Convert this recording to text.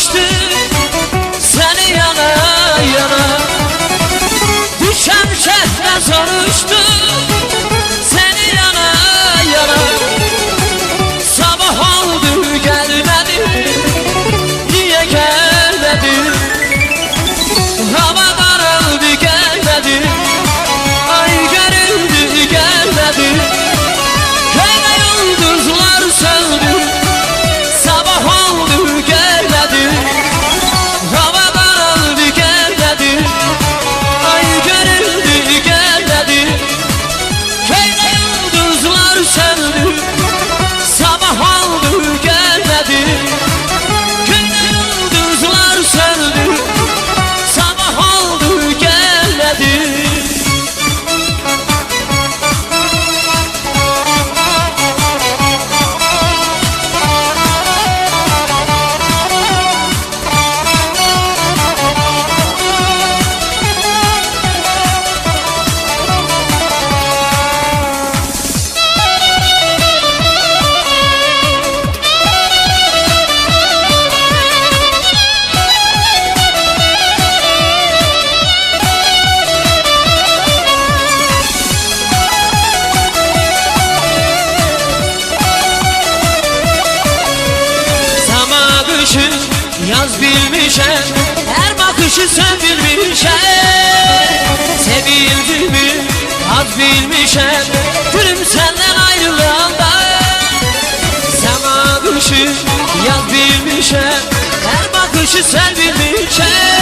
sarıştı seni yana yana. Düşem şehre sarıştı seni yana yana. Sabah oldu gelmedi, niye gelmedi? Hava karardı gelmedi, ay görüldü gelmedi. Köyde yıldızlar söndü, sabah oldu gelmedi. Hava karardı gelmedi, ay görüldü gelmedi. Köyde yıldızlar söndü, sabah oldu gelmedi. Köyde yıldızlar söndü, sabah oldu gelmedi. Yaz bilmişem, her bakışı sen bilmişem. Sevildiğimi az bilmişem, gülüm senden ayrılığında. Sema kışı yaz bilmişem, her bakışı sen bilmişem.